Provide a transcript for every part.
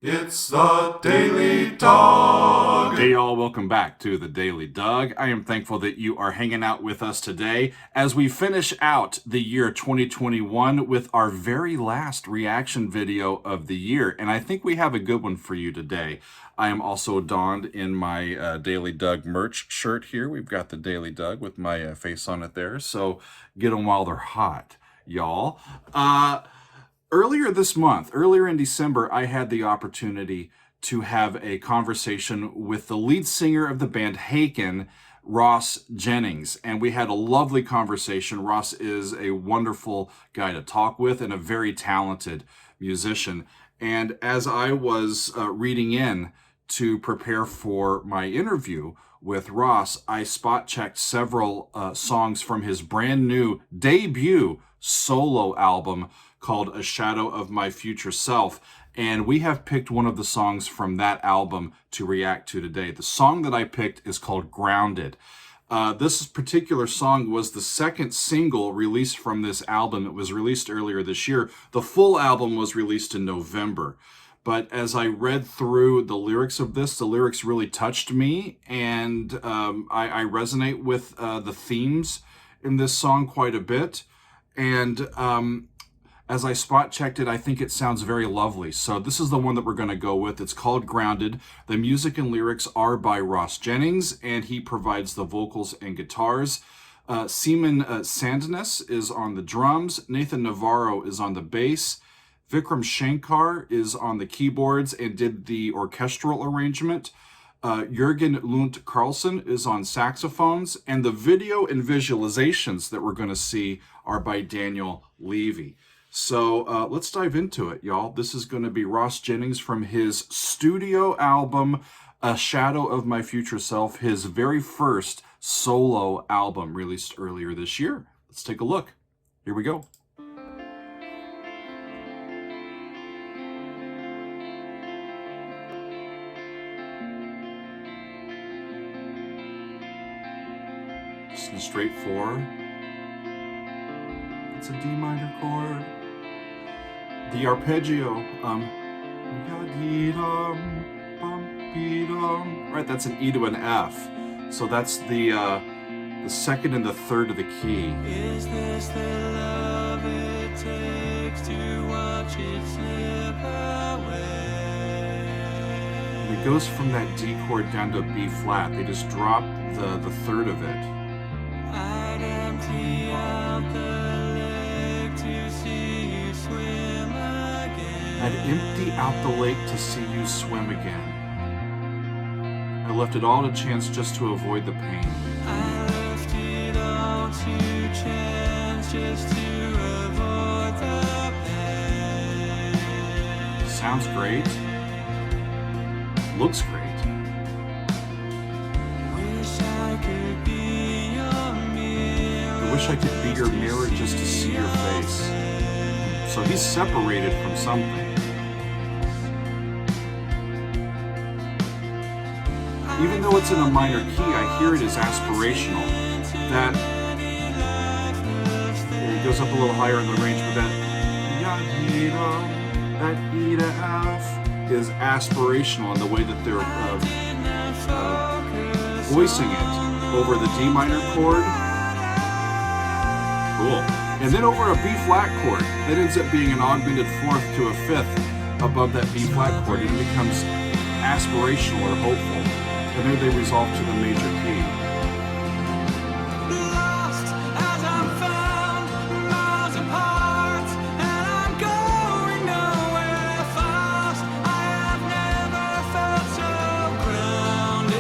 It's the Daily Dog. Hey y'all, welcome back to the Daily Doug. I am thankful that you are hanging out with us today as we finish out the year 2021 with our very last reaction video of the year. And I think we have a good one for you today. I am also donned in my Daily Doug merch shirt here. We've got the Daily Doug with my face on it there. So get them while they're hot, y'all. Earlier this month, earlier in December, I had the opportunity to have a conversation with the lead singer of the band Haken, Ross Jennings, and we had a lovely conversation. Ross is a wonderful guy to talk with and a very talented musician. And as I was reading in to prepare for my interview with Ross, I spot checked several songs from his brand new debut solo album called A Shadow of My Future Self. And we have picked one of the songs from that album to react to today. The song that I picked is called Grounded. This particular song was the second single released from this album. It was released earlier this year. The full album was released in November. But as I read through the lyrics of this, the lyrics really touched me, and I resonate with the themes in this song quite a bit. And as I spot checked it, I think it sounds very lovely. So this is the one that we're going to go with. It's called Grounded. The music and lyrics are by Ross Jennings, and he provides the vocals and guitars. Seaman Sandness is on the drums. Nathan Navarro is on the bass. Vikram Shankar is on the keyboards and did the orchestral arrangement. Jürgen Lund Carlson is on saxophones, and the video and visualizations that we're going to see are by Daniel Levy. So let's dive into it, y'all. This is going to be Ross Jennings from his studio album, A Shadow of My Future Self, his very first solo album released earlier this year. Let's take a look. Here we go. Just in straight 4. It's a D minor chord. The arpeggio, right, that's an E to an F. So that's the second and the third of the key. Is this the love it takes to watch it slip away? And it goes from that D chord down to B flat. They just drop the third of it. I'd empty out the lake to see you swim again. I'd empty out the lake to see you swim again. I left it all to chance just to avoid the pain. I left it all to chance just to avoid the pain. Sounds great. Looks great. Wish I could be your mirror. I wish I could be your mirror just to see your face. So he's separated from something. Even though it's in a minor key, I hear it as aspirational. That it goes up a little higher in the range, but that E to F is aspirational in the way that they're voicing it over the D minor chord. Cool. And then over a B flat chord. That ends up being an augmented fourth to a fifth above that B flat chord, and it becomes aspirational or hopeful. And there they resolve to the major key. Lost as I'm found, miles apart, and I'm going nowhere fast. I have never felt so grounded.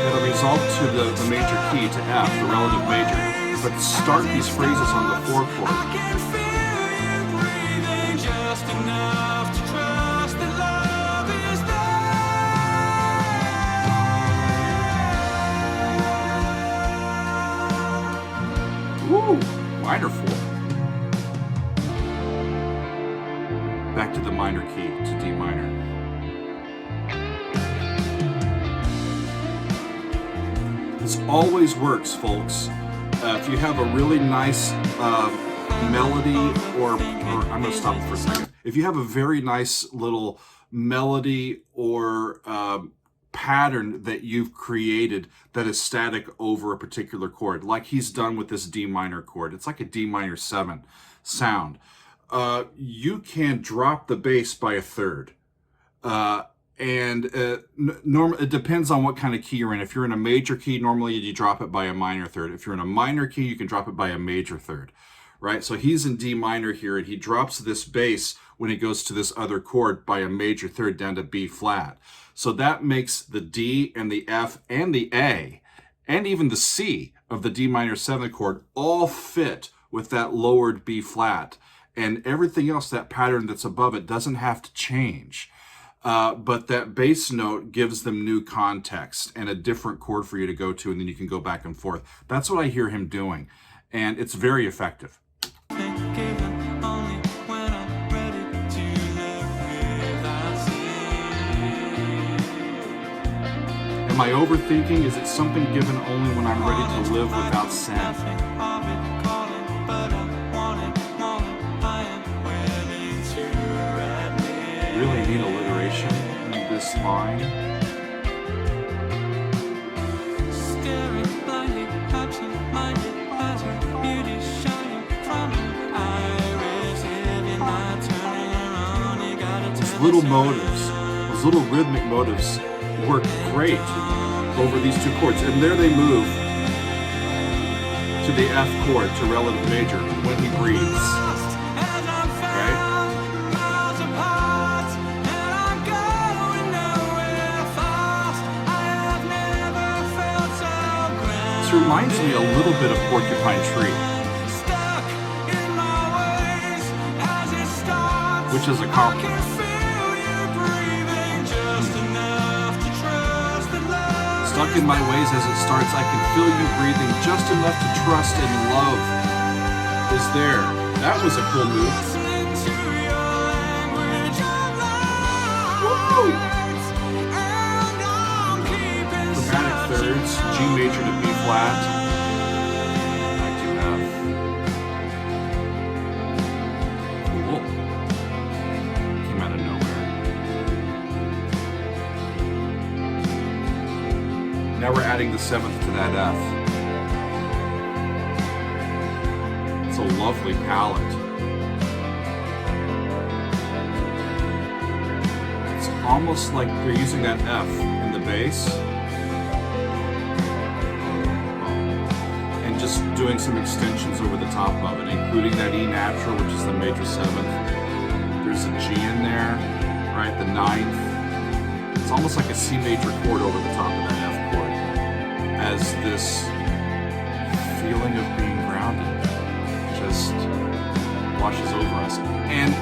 It'll resolve to the major key, to F, the relative major. But start these phrases on the 4 chord. I can feel you breathing just enough to trust that love is there. Woo! Minor 4. Back to the minor key, to D minor. This always works, folks. If you have a really nice melody, or I'm going to stop for a second. If you have a very nice little melody or pattern that you've created that is static over a particular chord, like he's done with this D minor chord. It's like a D minor 7 sound. You can drop the bass by a third. It depends on what kind of key you're in. If you're in a major key, normally you drop it by a minor third. If you're in a minor key, you can drop it by a major third, right? So he's in D minor here, and he drops this bass when he goes to this other chord by a major third down to B flat. So that makes the D and the F and the A and even the C of the D minor 7 chord all fit with that lowered B flat. And everything else, that pattern that's above it, doesn't have to change. But that bass note gives them new context and a different chord for you to go to, and then you can go back and forth. That's what I hear him doing, and it's very effective. Am I overthinking? Is it something given only when I'm ready to live without sin? Really neat alliteration in this line. Those little motives, those little rhythmic motives work great over these two chords. And there they move to the F chord, to relative major, when he breathes. This reminds me a little bit of Porcupine Tree, which is a compliment. Stuck in my ways as it starts, I can feel you breathing just enough to trust and love is there. That was a cool move. Woo! Chromatic thirds, G major to B flat, back to F. Cool. Came out of nowhere. Now we're adding the 7th to that F. It's a lovely palette. It's almost like they're using that F in the bass and just doing some extensions over the top of it, including that E natural, which is the major 7th. There's a G in there, right? The 9th. It's almost like a C major chord over the top of that F chord, as this feeling of being grounded just washes over us. And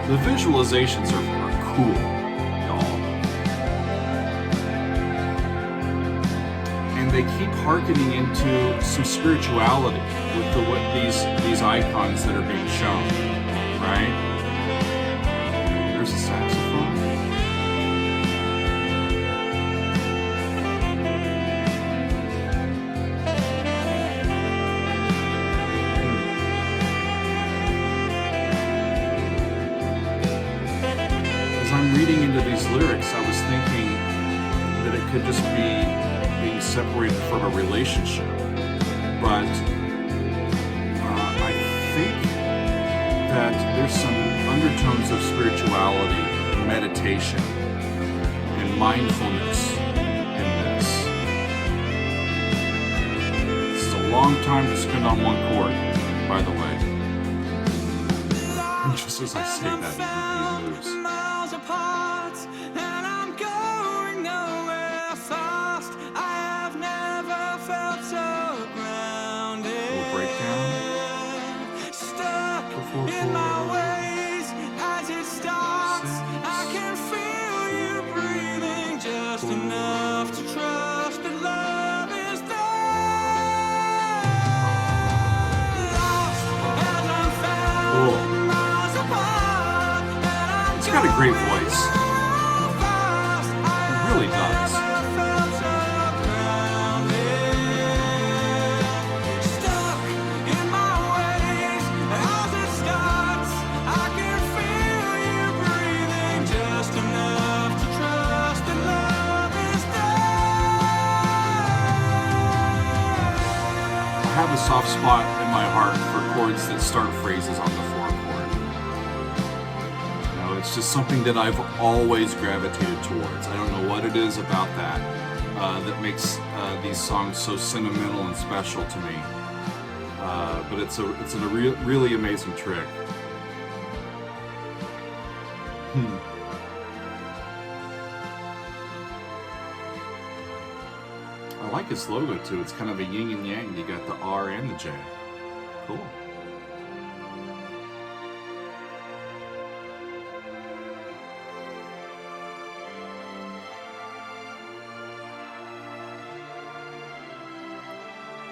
the visualizations are cool, y'all. And they keep hearkening into some spirituality with these icons that are being shown, right? There's a saxophone. I'm reading into these lyrics, I was thinking that it could just be being separated from a relationship, but I think that there's some undertones of spirituality, meditation, and mindfulness in this. This is a long time to spend on one chord, by the way. And just as I say that, he moves. In my ways as it starts, I can feel you breathing just enough to trust that love is there. Lost as I'm found, miles apart, and I'm He's got a great voice. He really does. Enough soft spot in my heart for chords that start phrases on the four chord. You know, it's just something that I've always gravitated towards. I don't know what it is about that that makes these songs so sentimental and special to me. But it's a really amazing trick. I like its logo too. It's kind of a yin and yang. You got the R and the J. Cool.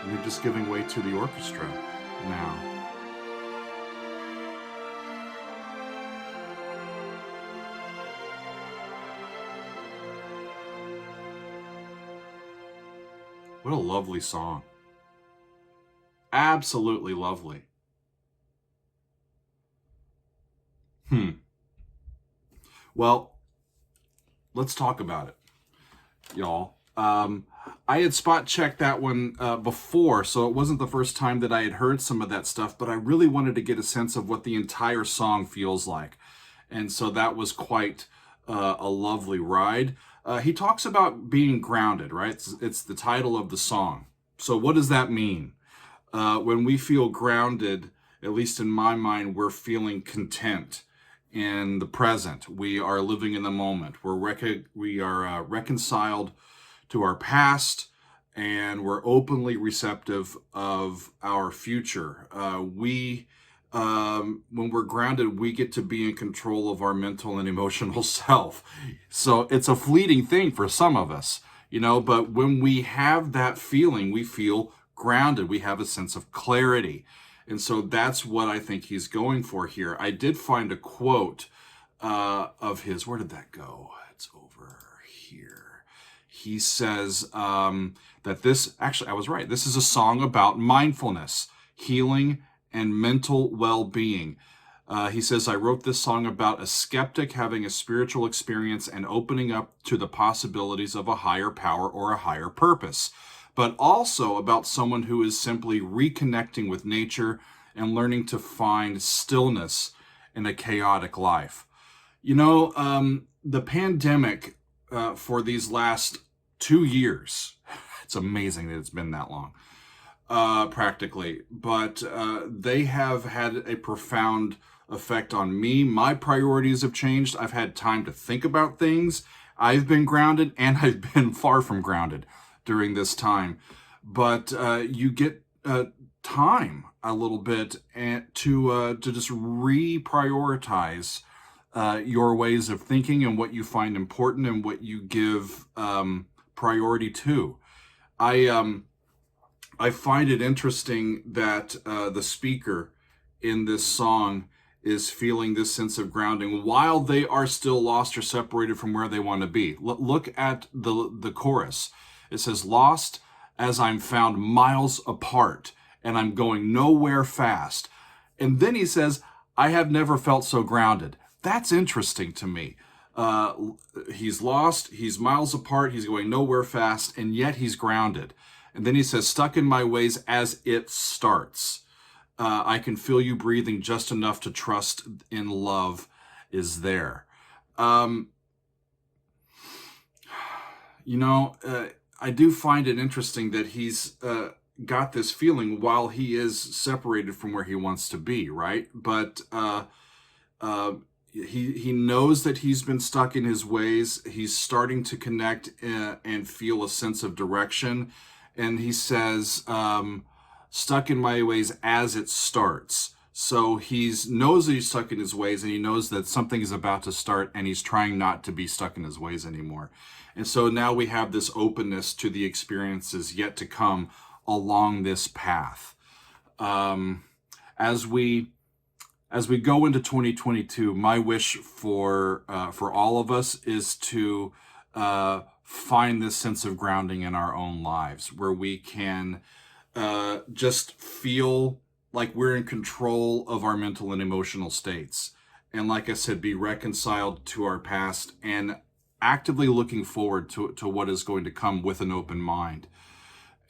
And you're just giving way to the orchestra now. What a lovely song. Absolutely lovely. Well, let's talk about it, y'all. I had spot checked that one before, so it wasn't the first time that I had heard some of that stuff, but I really wanted to get a sense of what the entire song feels like. And so that was quite a lovely ride. He talks about being grounded, right? It's the title of the song. So what does that mean? When we feel grounded, at least in my mind, we're feeling content in the present. We are living in the moment. We are reconciled to our past, and we're openly receptive of our future. When we're grounded, we get to be in control of our mental and emotional self. So it's a fleeting thing for some of us, you know, but when we have that feeling, we feel grounded. We have a sense of clarity. And so that's what I think he's going for here. I did find a quote of his. Where did that go? It's over here. He says that this, actually, I was right. This is a song about mindfulness, healing, and mental well-being. He says, I wrote this song about a skeptic having a spiritual experience and opening up to the possibilities of a higher power or a higher purpose, but also about someone who is simply reconnecting with nature and learning to find stillness in a chaotic life. You know, the pandemic for these last 2 years, it's amazing that it's been that long. Practically, but they have had a profound effect on me. My priorities have changed. I've had time to think about things. I've been grounded, and I've been far from grounded during this time. But you get time a little bit to just reprioritize your ways of thinking and what you find important and what you give priority to. I find it interesting that the speaker in this song is feeling this sense of grounding while they are still lost or separated from where they want to be. Look at the chorus. It says, lost as I'm found miles apart and I'm going nowhere fast. And then he says, I have never felt so grounded. That's interesting to me. He's lost, he's miles apart, he's going nowhere fast, and yet he's grounded. And then he says, stuck in my ways as it starts. I can feel you breathing just enough to trust in love is there. You know, I do find it interesting that he's got this feeling while he is separated from where he wants to be, right? But he knows that he's been stuck in his ways. He's starting to connect and feel a sense of direction. And he says, stuck in my ways as it starts. So he knows that he's stuck in his ways, and he knows that something is about to start, and he's trying not to be stuck in his ways anymore. And so now we have this openness to the experiences yet to come along this path. As we go into 2022, my wish for all of us is to find this sense of grounding in our own lives, where we can just feel like we're in control of our mental and emotional states. And like I said, be reconciled to our past and actively looking forward to what is going to come with an open mind.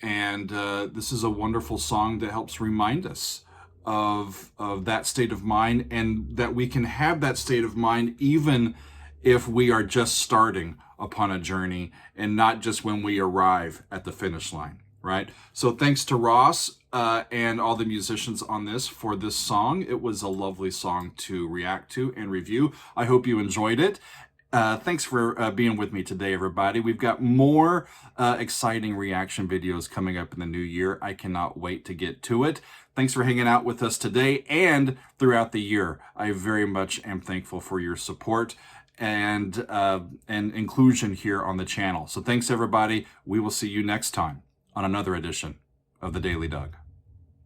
And this is a wonderful song that helps remind us of that state of mind, and that we can have that state of mind even if we are just starting upon a journey and not just when we arrive at the finish line, right? So thanks to Ross and all the musicians on this for this song. It was a lovely song to react to and review. I hope you enjoyed it. Thanks for being with me today, everybody. We've got more exciting reaction videos coming up in the new year. I cannot wait to get to it. Thanks for hanging out with us today and throughout the year. I very much am thankful for your support and inclusion here on the channel. So thanks, everybody. We will see you next time on another edition of The Daily Doug.